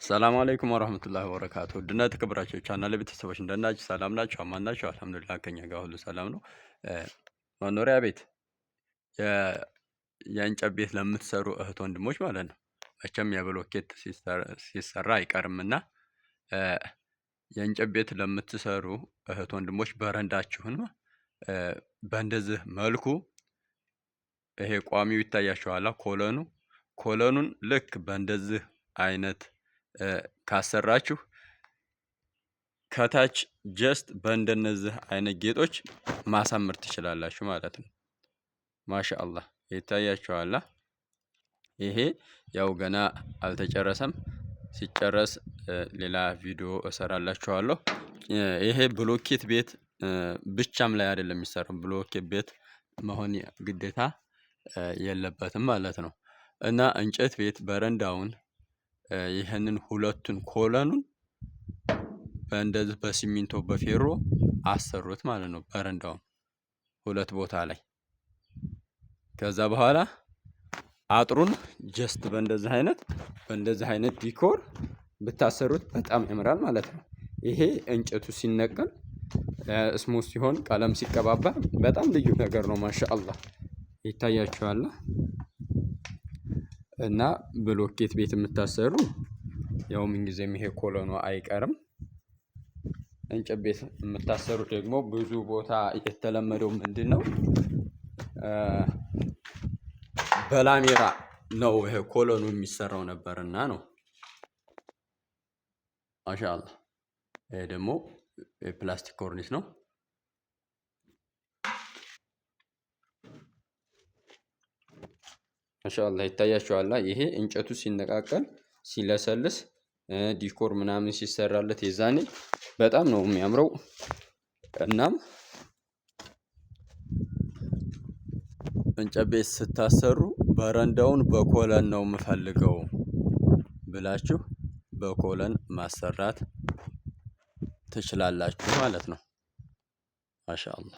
ሰላም አለይኩም ወራህመቱላሂ ወበረካቱ። ውድና የተከበራችሁ የቻናሌ ቤተሰቦች እንደምን ናችሁ? ሰላም ናችሁ? አማን ናችሁ? አልሐምዱሊላህ ከኛ ጋር ሁሉ ሰላም ነው። መኖሪያ ቤት የእንጨት ቤት ለምትሰሩ እህት ወንድሞች ማለት ነው መቼም የብሎኬት ሲሰራ አይቀርምና የእንጨት ቤት ለምትሰሩ እህት ወንድሞች በረንዳችሁን በእንደዚህ መልኩ ይሄ ቋሚው ይታያችኋል። ኮለኑን ልክ በእንደዚህ አይነት ካሰራችሁ ከታች ጀስት በእንደነዚህ አይነት ጌጦች ማሳመር ትችላላችሁ ማለት ነው። ማሻአላህ ይታያችኋል። ይሄ ያው ገና አልተጨረሰም። ሲጨረስ ሌላ ቪዲዮ እሰራላችኋለሁ። ይሄ ብሎኬት ቤት ብቻም ላይ አይደለም የሚሰራው፣ ብሎኬት ቤት መሆን ግዴታ የለበትም ማለት ነው። እና እንጨት ቤት በረንዳውን ይህንን ሁለቱን ኮለኑን በእንደዚህ በሲሚንቶ በፌሮ አሰሩት ማለት ነው። በረንዳውን ሁለት ቦታ ላይ ከዛ በኋላ አጥሩን ጀስት በእንደዚህ አይነት ዲኮር ብታሰሩት በጣም ያምራል ማለት ነው። ይሄ እንጨቱ ሲነቀል ስሙዝ ሲሆን ቀለም ሲቀባባ በጣም ልዩ ነገር ነው። ማሻአላህ ይታያችኋል። እና ብሎኬት ቤት የምታሰሩ ያው ምንጊዜም ይሄ ኮለኑ አይቀርም። እንጨት ቤት የምታሰሩ ደግሞ ብዙ ቦታ የተለመደው ምንድነው በላሜራ ነው ይሄ ኮለኑ የሚሰራው ነበርና ነው። ማሻአላህ ይሄ ደግሞ የፕላስቲክ ኮርኒስ ነው። ማሻአላህ ይታያችኋል። ይሄ እንጨቱ ሲነቃቀል ሲለሰልስ ዲኮር ምናምን ሲሰራለት የዛኔ በጣም ነው የሚያምረው። እናም እንጨት ቤት ስታሰሩ በረንዳውን በኮለን ነው የምፈልገው ብላችሁ በኮለን ማሰራት ትችላላችሁ ማለት ነው። ማሻአላህ